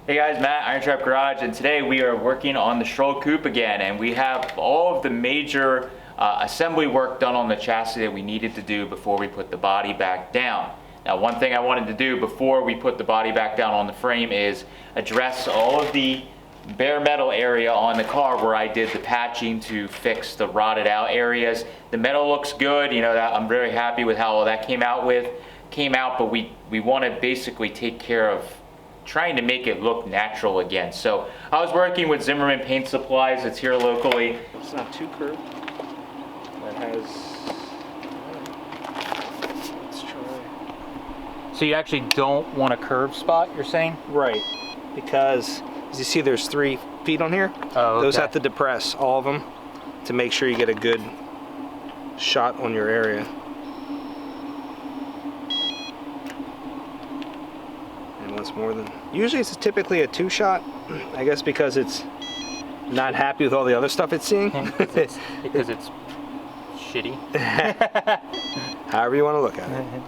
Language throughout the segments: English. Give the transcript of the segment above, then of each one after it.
Hey guys, Matt, IronTrap Garage, and today we are working on the Schroll Coupe again, and we have all of the major assembly work done on the chassis that we needed to do before we put the body back down. Now, one thing I wanted to do before we put the body back down on the frame is address all of the bare metal area on the car where I did the patching to fix the rotted out areas. The metal looks good, you know, that I'm very happy with how all that came out, but we want to basically take care of trying to make it look natural again. So I was working with Zimmerman Paint Supplies. It's here locally. It's not too curved. That has. Let's try. So you actually don't want a curved spot, you're saying? Right, because as you see, there's 3 feet on here. Oh, okay. Those have to depress, all of them, to make sure you get a good shot on your area. More than usually, it's typically a 2-shot. I guess because it's not happy with all the other stuff it's seeing. because it's shitty. However you want to look at it.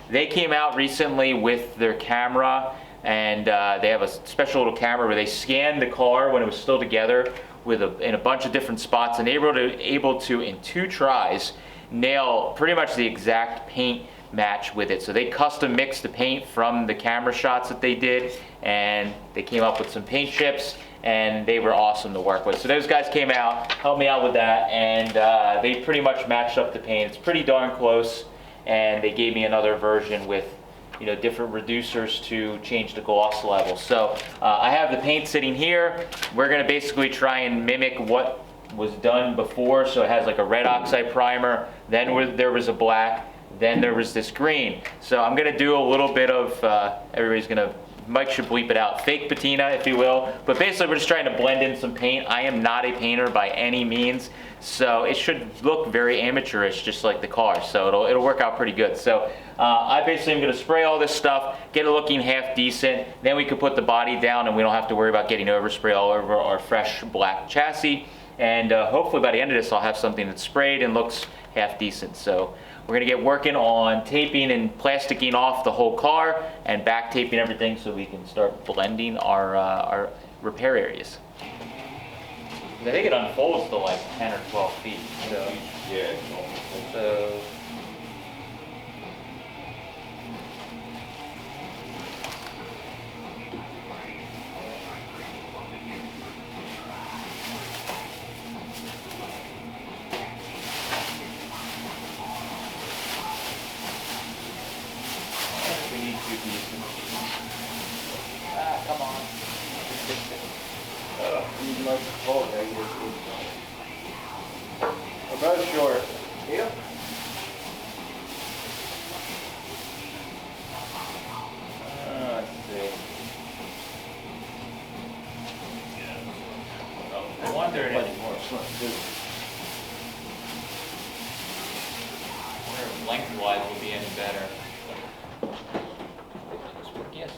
They came out recently with their camera, and they have a special little camera where they scanned the car when it was still together in a bunch of different spots, and they were able to in 2 tries nail pretty much the exact paint match with it. So they custom mixed the paint from the camera shots that they did, and they came up with some paint chips, and they were awesome to work with. So those guys came out, helped me out with that, and they pretty much matched up the paint. It's pretty darn close, and they gave me another version with, you know, different reducers to change the gloss level. So I have the paint sitting here. We're gonna basically try and mimic what was done before. So it has like a red oxide primer, then there was a black, then there was this green. So I'm gonna do a little bit of, Mike should bleep it out, fake patina, if you will. But basically we're just trying to blend in some paint. I am not a painter by any means, so it should look very amateurish, just like the car. So it'll work out pretty good. So I basically am gonna spray all this stuff, get it looking half decent, then we can put the body down and we don't have to worry about getting overspray all over our fresh black chassis. And hopefully by the end of this I'll have something that's sprayed and looks half decent. So we're gonna get working on taping and plasticking off the whole car and back taping everything so we can start blending our repair areas. I think it unfolds to like 10 or 12 feet. So, Yeah. so come on. We're both short. Yep. Let's see. I wonder if lengthwise will be any better. Yes.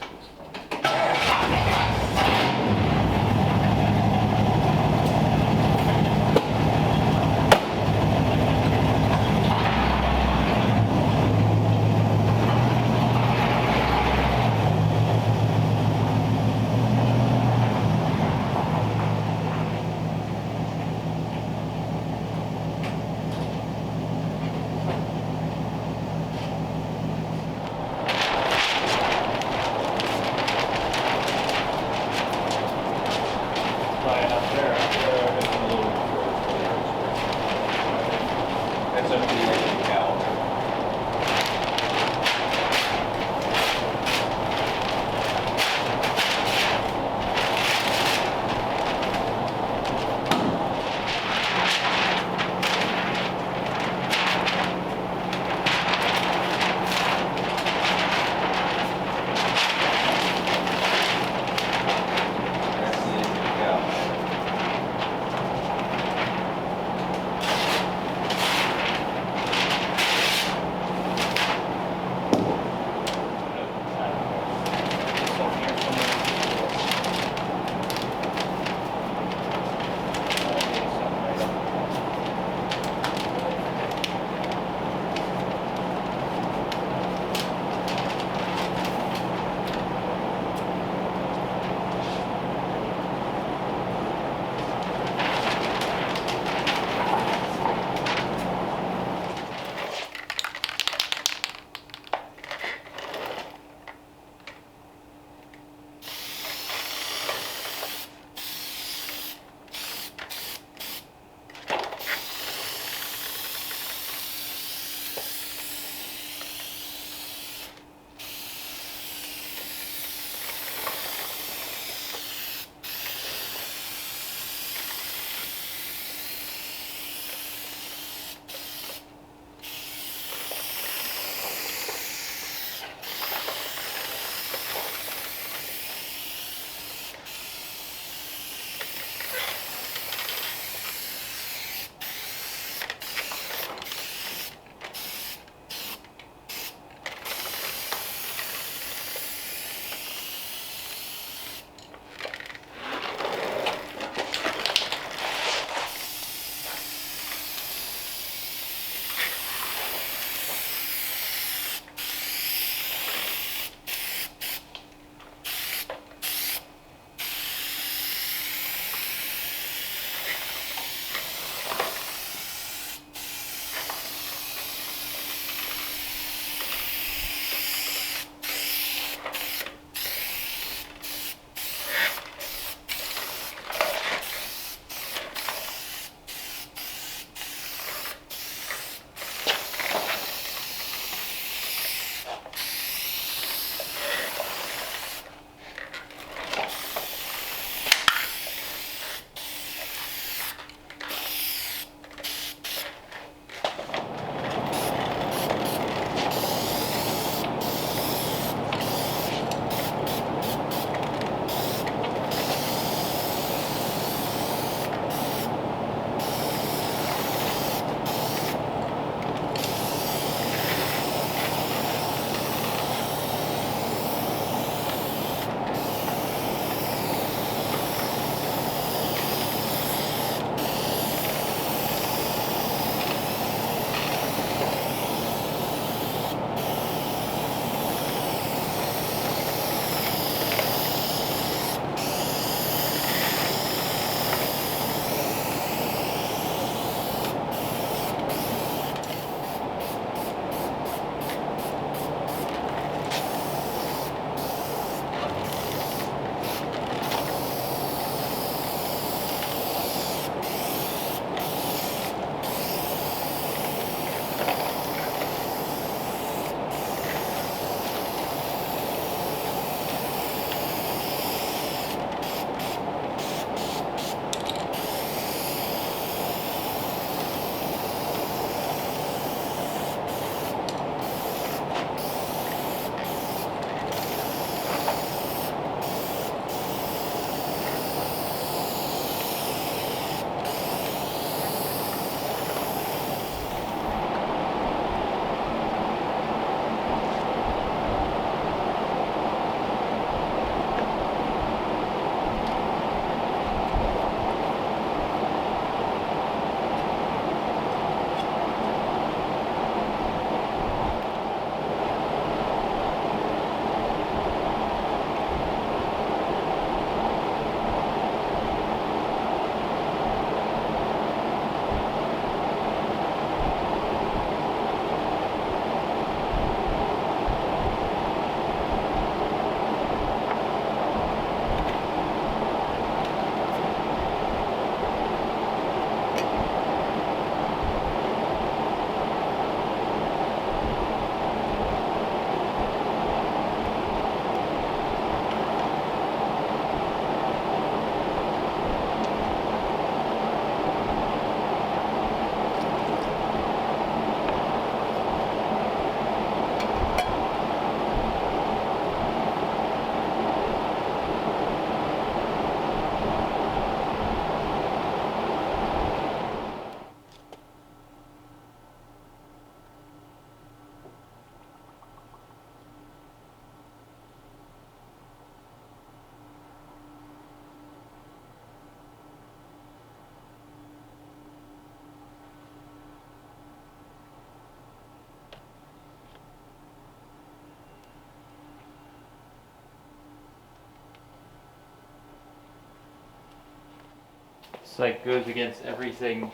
It's like goes against everything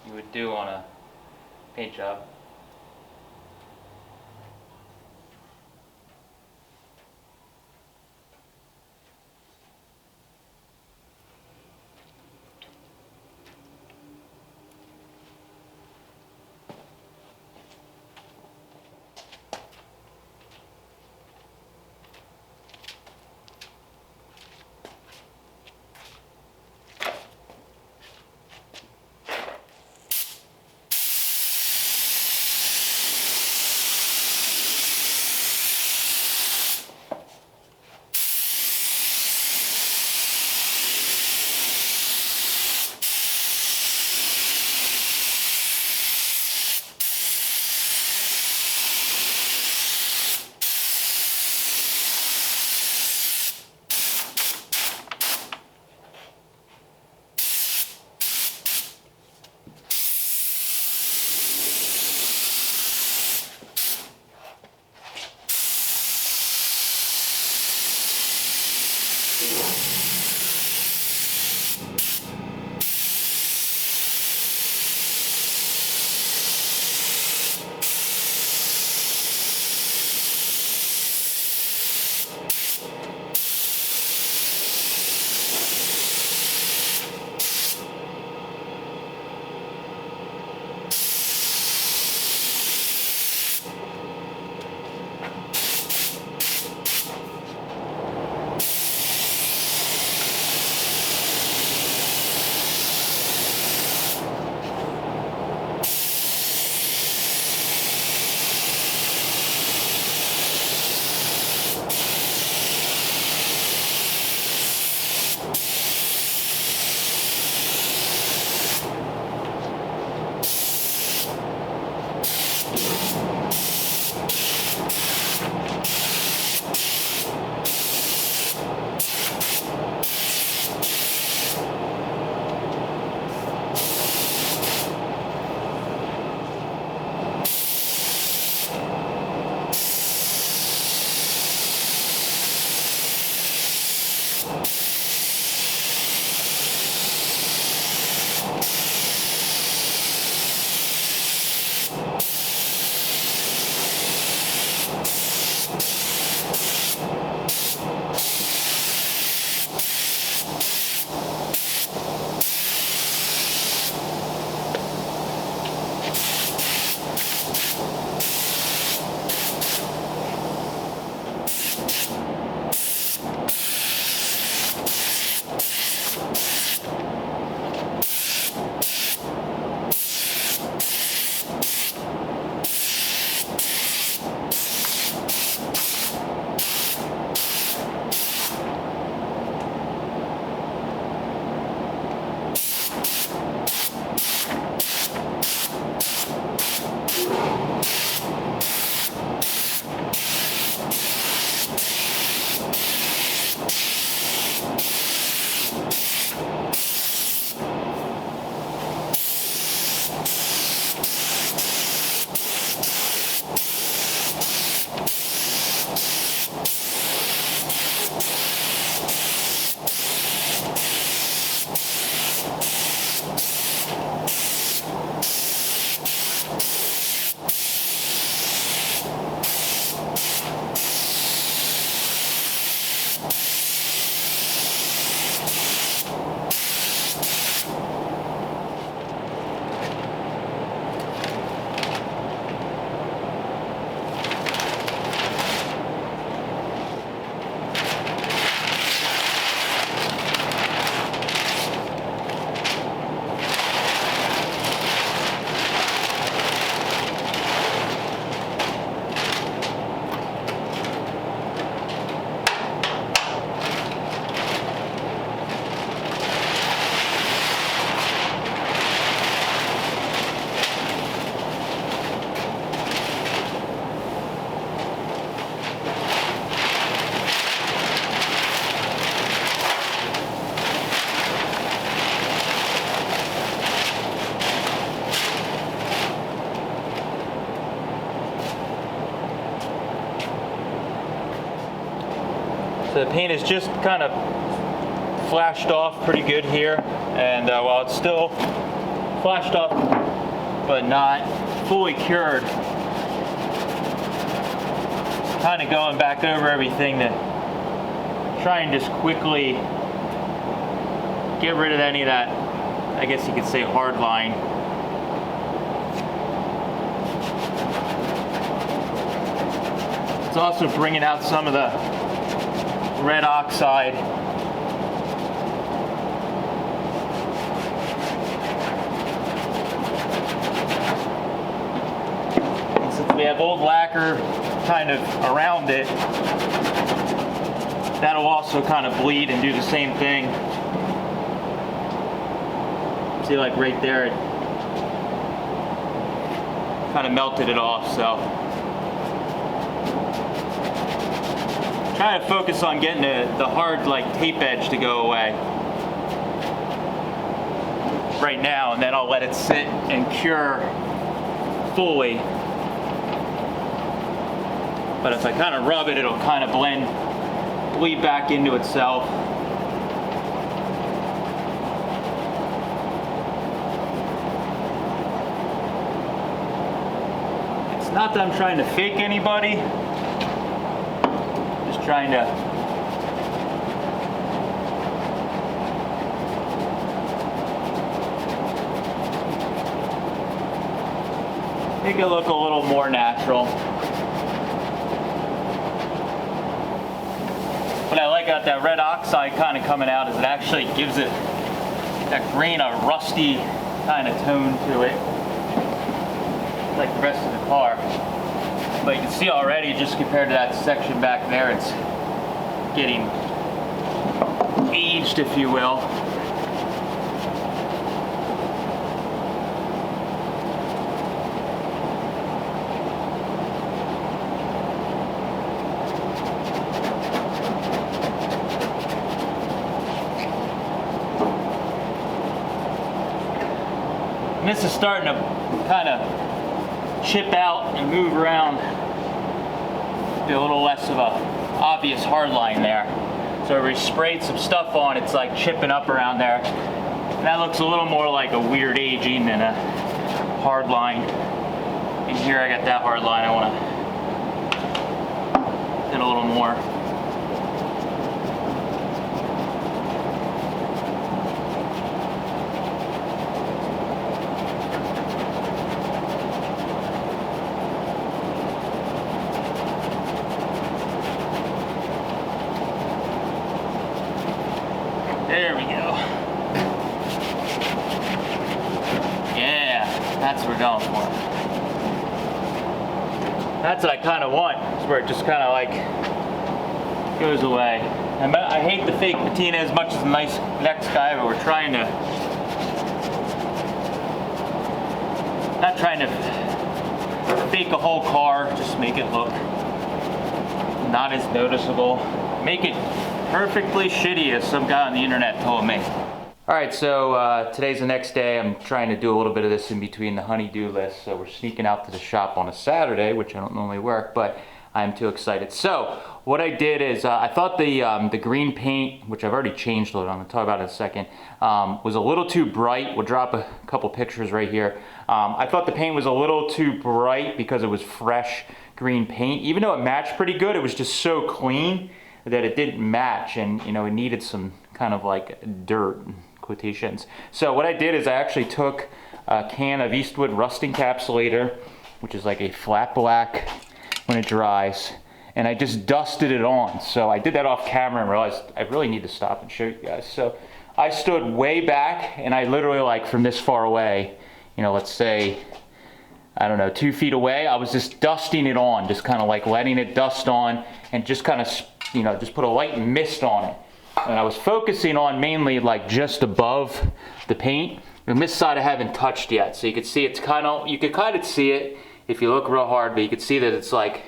you would do on a paint job. So the paint is just kind of flashed off pretty good here, and while it's still flashed off but not fully cured, kind of going back over everything to try and just quickly get rid of any of that, I guess you could say, hard line. It's also bringing out some of the red oxide. And since we have old lacquer kind of around it, that'll also kind of bleed and do the same thing. See, like right there, it kind of melted it off, so. Trying to focus on getting the hard, like, tape edge to go away right now, and then I'll let it sit and cure fully. But if I kind of rub it, it'll kind of bleed back into itself. It's not that I'm trying to fake anybody, just trying to make it look a little more natural. What I like about that red oxide kind of coming out is it actually gives it that green, a rusty kind of tone to it, like the rest of the car. But you can see already, just compared to that section back there, it's getting aged, if you will. And this is starting to kind of chip out and move around. Be a little less of a obvious hard line there. So we sprayed some stuff on, it's like chipping up around there. And that looks a little more like a weird aging than a hard line. And here I got that hard line. I want to get a little more. There we go. Yeah, that's what we're going for. That's what I kind of want. It's where it just kind of like goes away. I hate the fake patina as much as the nice next guy, but we're trying to, not trying to fake a whole car, just make it look not as noticeable. Make it perfectly shitty, as some guy on the internet told me. Alright, so today's the next day. I'm trying to do a little bit of this in between the honey-do list. So we're sneaking out to the shop on a Saturday, which I don't normally work, but I'm too excited. So what I did is I thought the green paint, which I've already changed a little, I'm going to talk about it in a second, was a little too bright. We'll drop a couple pictures right here. I thought the paint was a little too bright because it was fresh green paint. Even though it matched pretty good, it was just so clean that it didn't match, and you know, it needed some kind of like dirt, quotations. So what I did is I actually took a can of Eastwood Rust Encapsulator, which is like a flat black when it dries, and I just dusted it on. So I did that off camera and realized I really need to stop and show you guys. So I stood way back, and I literally, like, from this far away, you know, let's say, I don't know, 2 feet away, I was just dusting it on, just kind of like letting it dust on, and just kind of, you know, just put a light mist on it. And I was focusing on mainly like just above the paint. And this side I haven't touched yet, so you can see it's kind of, you can kind of see it if you look real hard, but you can see that it's like,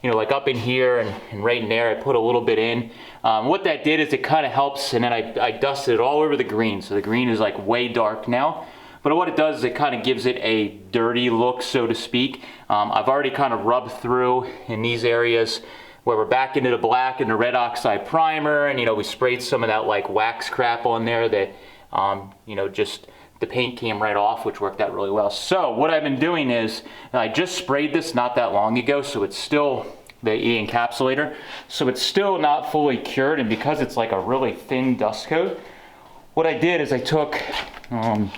you know, like up in here and right in there. I put a little bit in. What that did is it kind of helps, and then I dusted it all over the green, so the green is like way dark now. But what it does is it kind of gives it a dirty look, so to speak. I've already kind of rubbed through in these areas where we're back into the black and the red oxide primer, and we sprayed some of that like wax crap on there that just the paint came right off, which worked out really well. So what I've been doing is, I just sprayed this not that long ago, so it's still the encapsulator, so it's still not fully cured, and because it's like a really thin dust coat, what I did is I took I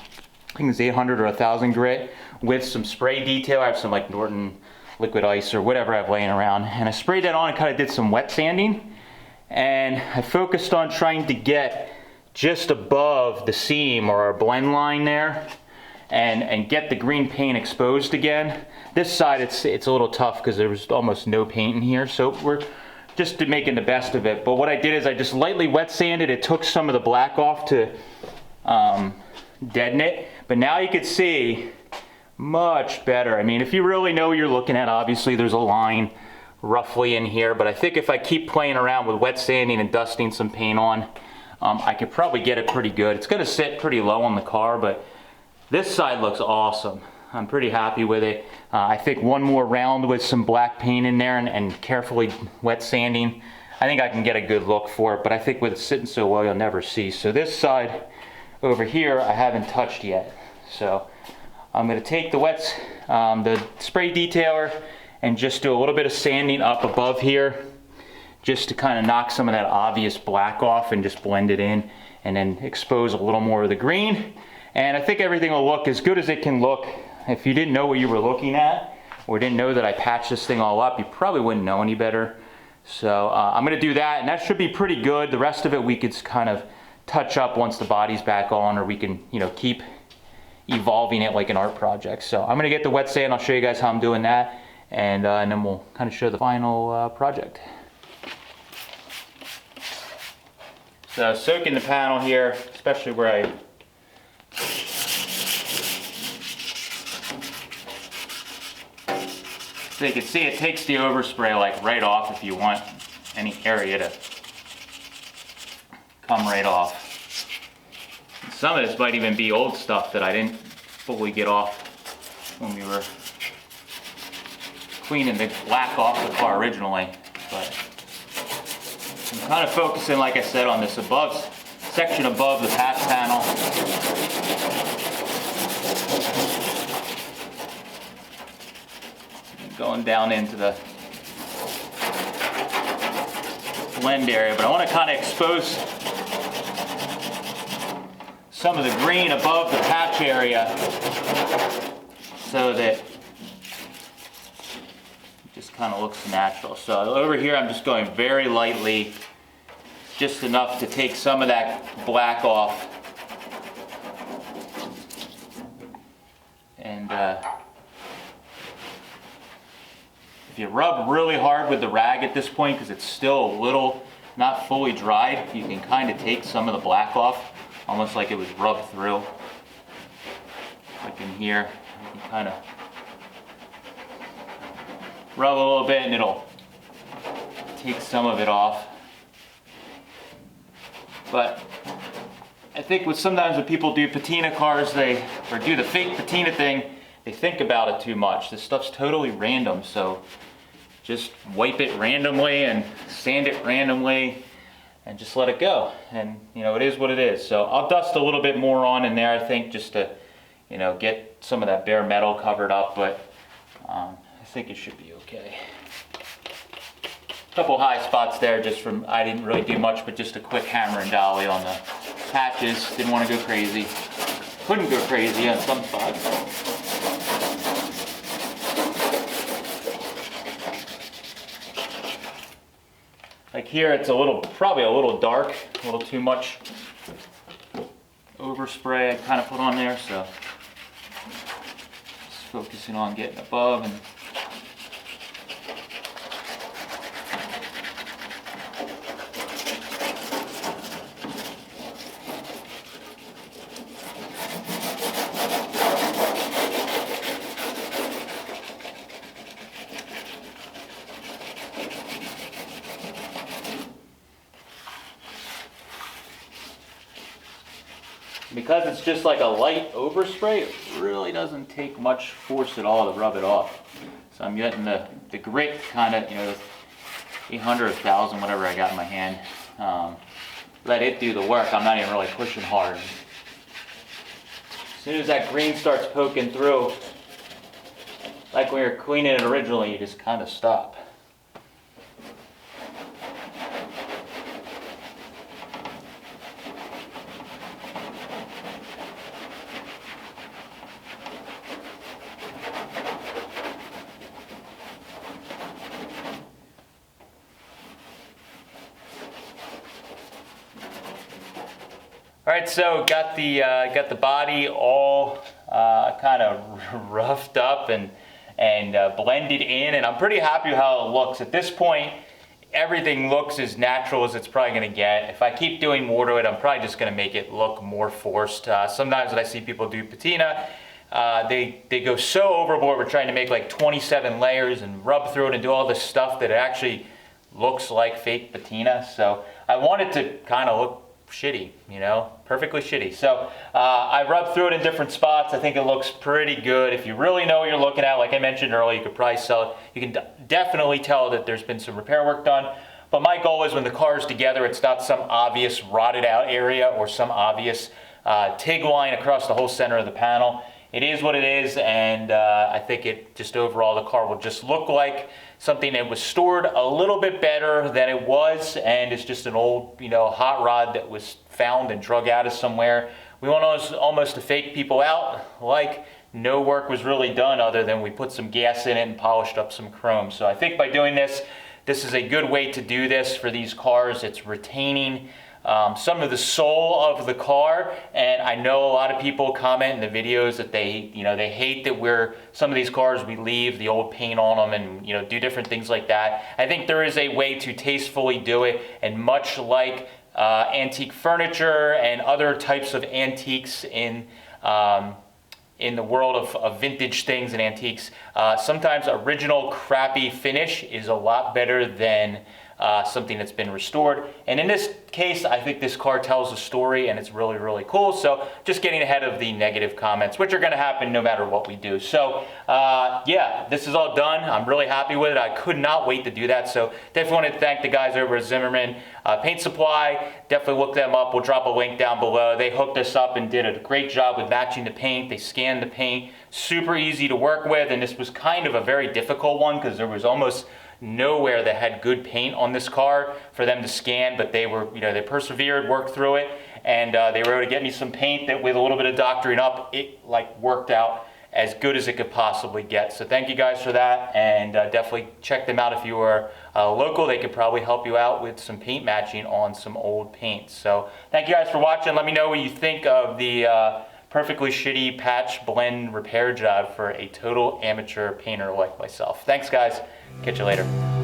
think it's 800 or 1000 grit with some spray detail. I have some like Norton liquid ice or whatever I have laying around, and I sprayed that on and kind of did some wet sanding, and I focused on trying to get just above the seam or our blend line there and get the green paint exposed again. This side it's a little tough because there was almost no paint in here, so we're just making the best of it. But what I did is I just lightly wet sanded. It took some of the black off to deaden it, but now you can see much better. I mean, if you really know what you're looking at, obviously there's a line roughly in here, but I think if I keep playing around with wet sanding and dusting some paint on, I could probably get it pretty good. It's going to sit pretty low on the car, but this side looks awesome. I'm pretty happy with it. I think one more round with some black paint in there and carefully wet sanding, I think I can get a good look for it, but I think with it sitting so well, you'll never see. So this side over here, I haven't touched yet. So I'm going to take the spray detailer and just do a little bit of sanding up above here, just to kind of knock some of that obvious black off and just blend it in, and then expose a little more of the green. And I think everything will look as good as it can look. If you didn't know what you were looking at, or didn't know that I patched this thing all up, you probably wouldn't know any better. So I'm gonna do that, and that should be pretty good. The rest of it we could kind of touch up once the body's back on, or we can keep evolving it like an art project. So I'm gonna get the wet sand. I'll show you guys how I'm doing that, and then we'll kind of show the final project. So soaking the panel here, especially where I so you can see it takes the overspray like right off if you want any area to come right off. Some of this might even be old stuff that I didn't fully get off when we were cleaning the black off the car originally, but I'm kind of focusing, like I said, on this section above the patch panel. And going down into the blend area, but I want to kind of expose some of the green above the patch area so that it just kind of looks natural. So over here I'm just going very lightly, just enough to take some of that black off. And if you rub really hard with the rag at this point, because it's still a little not fully dried, you can kind of take some of the black off, almost like it was rubbed through. Like in here, you can kind of rub a little bit and it'll take some of it off. But I think sometimes when people do patina cars, or do the fake patina thing, they think about it too much. This stuff's totally random, so just wipe it randomly and sand it randomly and just let it go. And it is what it is. So I'll dust a little bit more on in there, I think, just to get some of that bare metal covered up, but I think it should be okay. Couple high spots there just from, I didn't really do much, but just a quick hammer and dolly on the patches. Didn't want to go crazy. Couldn't go crazy on some spots. Like here, it's probably a little dark, a little too much overspray I kind of put on there, so just focusing on getting above and because it's just like a light overspray, it really doesn't take much force at all to rub it off. So I'm getting the grit kind of, 800 or 1000, whatever I got in my hand. Let it do the work. I'm not even really pushing hard. As soon as that green starts poking through, like when you're cleaning it originally, you just kind of stop. All right, so got the body all kind of roughed up and blended in, and I'm pretty happy with how it looks. At this point, everything looks as natural as it's probably going to get. If I keep doing more to it, I'm probably just going to make it look more forced. Sometimes when I see people do patina, they go so overboard with trying to make like 27 layers and rub through it and do all this stuff that it actually looks like fake patina. So I want it to kind of look shitty, you know, perfectly shitty. So I rubbed through it in different spots. I think it looks pretty good. If you really know what you're looking at, like I mentioned earlier, you could probably sell it. You can definitely tell that there's been some repair work done. But my goal is when the car is together, it's not some obvious rotted out area or some obvious TIG line across the whole center of the panel. It is what it is, and I think it just overall the car will just look like something that was stored a little bit better than it was, and it's just an old, you know, hot rod that was found and drug out of somewhere. We want almost to fake people out like no work was really done other than we put some gas in it and polished up some chrome. So I think by doing this, this is a good way to do this for these cars. It's retaining some of the soul of the car, and I know a lot of people comment in the videos that they hate that some of these cars we leave the old paint on them and do different things like that. I think there is a way to tastefully do it, and much like antique furniture and other types of antiques in the world of vintage things and antiques, sometimes original crappy finish is a lot better than something that's been restored. And in this case, I think this car tells a story and it's really, really cool. So just getting ahead of the negative comments, which are going to happen no matter what we do. So yeah, this is all done. I'm really happy with it. I could not wait to do that. So definitely want to thank the guys over at Zimmerman Paint Supply. Definitely look them up. We'll drop a link down below. They hooked us up and did a great job with matching the paint. They scanned the paint. Super easy to work with. And this was kind of a very difficult one because there was almost nowhere that had good paint on this car for them to scan, but they were, they persevered, worked through it, and they were able to get me some paint that with a little bit of doctoring up, it worked out as good as it could possibly get. So thank you guys for that, and definitely check them out if you are local. They could probably help you out with some paint matching on some old paint. So thank you guys for watching. Let me know what you think of the perfectly shitty patch blend repair job for a total amateur painter like myself. Thanks guys. Catch you later.